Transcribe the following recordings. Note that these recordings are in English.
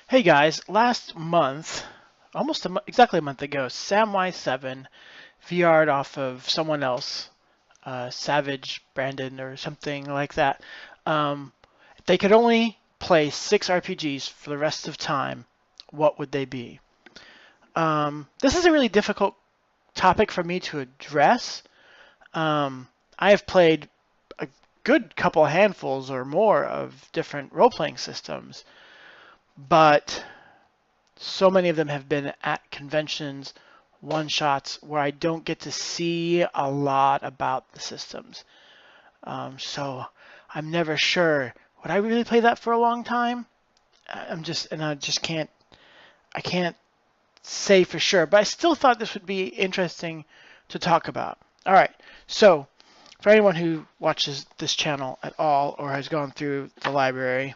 Hey guys, last month, exactly a month ago, Samwise 7 VR'd off of someone else, Savage Brandon or something like that. Um, if they could only play 6 RPGs for the rest of time, what would they be? This is a really difficult topic for me to address. I have played a good couple handfuls or more of different role-playing systems, but so many of them have been at conventions, one-shots, where I don't get to see a lot about the systems. So I'm never sure. Would I really play that for a long time? I can't say for sure, but I still thought this would be interesting to talk about. All right, so for anyone who watches this channel at all or has gone through the library,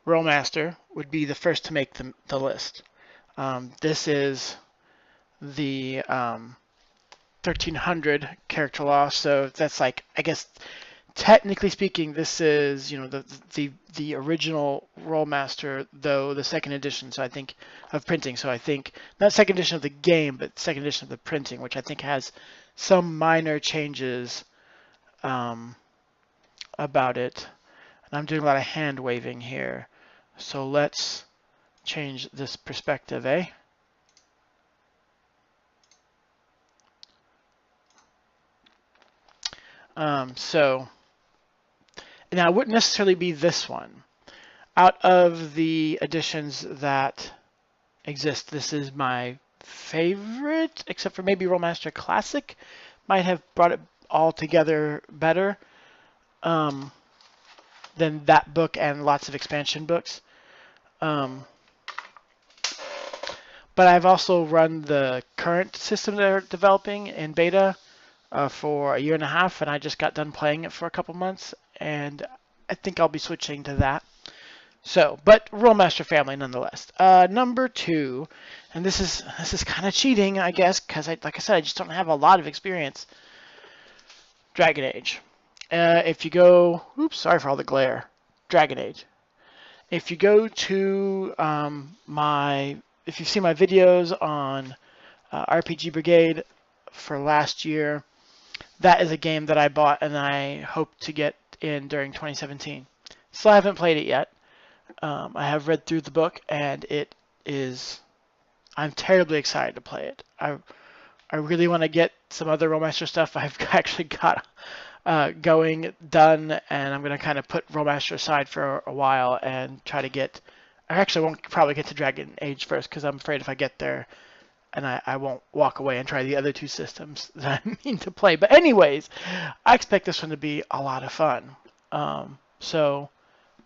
Rolemaster would be the first to make the list. This is the 1300 character law, so that's like, I guess technically speaking, this is the original Rolemaster, though the second edition. So I think of printing. So I think not second edition of the game, but second edition of the printing, which I think has some minor changes about it. And I'm doing a lot of hand waving here, so let's change this perspective, eh? So now it wouldn't necessarily be this one. Out of the editions that exist, this is my favorite, except for maybe Rolemaster Classic. Might have brought it all together better than that book and lots of expansion books. But I've also run the current system they're developing in beta for a year and a half, and I just got done playing it for a couple months, and I think I'll be switching to that. So, but Rolemaster family nonetheless. Number 2, and this is kind of cheating, I guess, because like I said, I just don't have a lot of experience. Dragon Age. If you go, oops, sorry for all the glare. Dragon Age. If you go to if you've seen my videos on RPG Brigade for last year, that is a game that I bought and I hope to get in during 2017. Still haven't played it yet. I have read through the book and I'm terribly excited to play it. I really want to get some other Rolemaster stuff I've actually got done, and I'm going to kind of put Rolemaster aside for a while and try to get. I actually won't probably get to Dragon Age first because I'm afraid if I get there and I won't walk away and try the other 2 systems that I mean to play. But anyways, I expect this one to be a lot of fun. So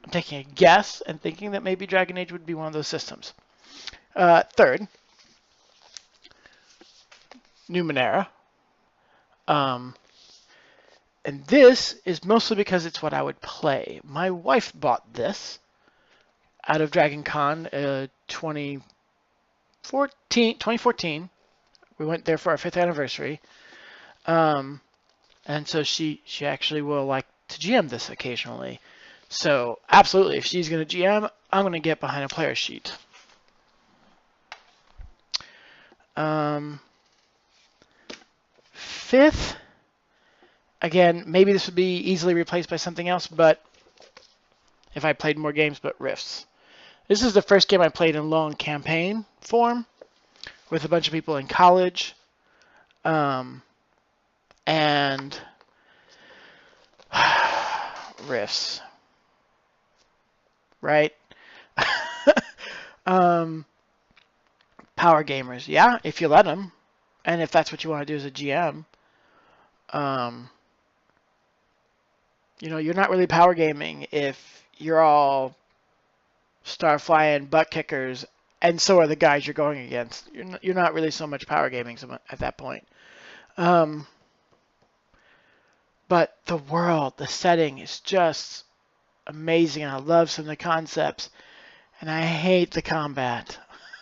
I'm taking a guess and thinking that maybe Dragon Age would be one of those systems. Third, Numenera. And this is mostly because it's what I would play. My wife bought this out of Dragon Con 2014. We went there for our 5th anniversary. And so she actually will like to GM this occasionally. So absolutely, if she's going to GM, I'm going to get behind a player sheet. Fifth, again, maybe this would be easily replaced by something else, but if I played more games, but Rifts. This is the first game I played in lone campaign form with a bunch of people in college. And Rifts. Right? Power gamers. Yeah, if you let them. And if that's what you want to do as a GM. You're not really power gaming if you're all star flying butt kickers, and so are the guys you're going against. You're not really so much power gaming at that point. But the world, the setting is just amazing, and I love some of the concepts, and I hate the combat.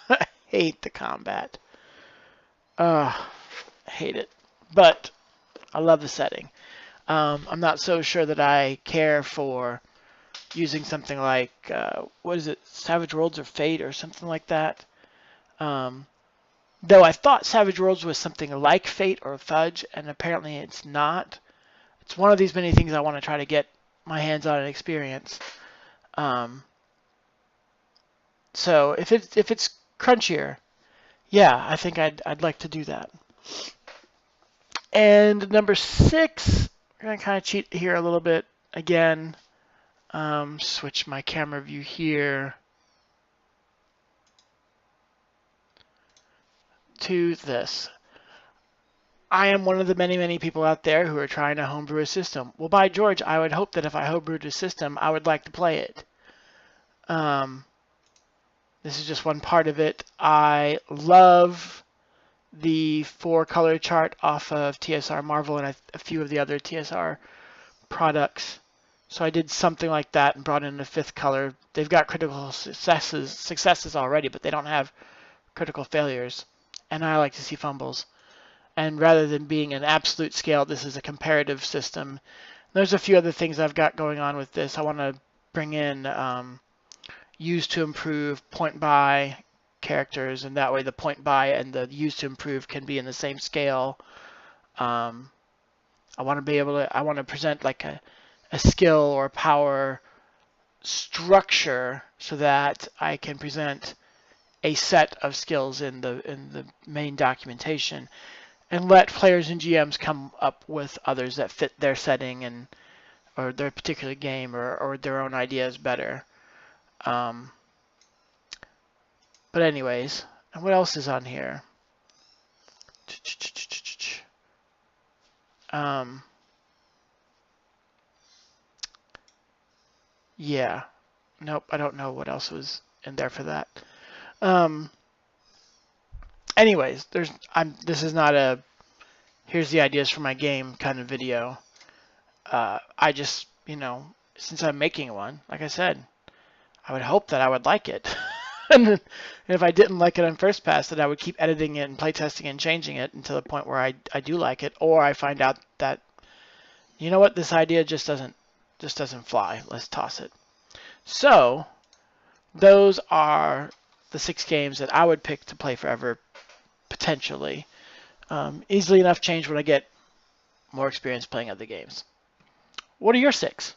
I hate the combat. I hate it. But I love the setting. I'm not so sure that I care for using something like, what is it, Savage Worlds or Fate or something like that. Though I thought Savage Worlds was something like Fate or Fudge, and apparently it's not. It's one of these many things I want to try to get my hands on and experience. So if it's crunchier, yeah, I think I'd like to do that. And number 6, we're gonna kind of cheat here a little bit again. Switch my camera view here to this. I am one of the many people out there who are trying to homebrew a system. Well, by George, I would hope that if I homebrewed a system, I would like to play it. This is just one part of it. I love the 4-color chart off of TSR Marvel and a few of the other TSR products. So I did something like that and brought in a 5th color. They've got critical successes already, but they don't have critical failures. And I like to see fumbles. And rather than being an absolute scale, this is a comparative system. There's a few other things I've got going on with this. I want to bring in use to improve, point by characters, and that way the point by and the use to improve can be in the same scale. I want to be able to, I want to present like a skill or power structure so that I can present a set of skills in the main documentation and let players and GMs come up with others that fit their setting and or their particular game or their own ideas better. But anyways, and what else is on here? Yeah. Nope, I don't know what else was in there for that. Anyways, this is not a here's the ideas for my game kind of video. I just, since I'm making one, like I said, I would hope that I would like it. And if I didn't like it on first pass, then I would keep editing it and playtesting and changing it until the point where I do like it, or I find out that, you know what, this idea just doesn't fly. Let's toss it. So those are the 6 games that I would pick to play forever, potentially. Easily enough change when I get more experience playing other games. What are your 6?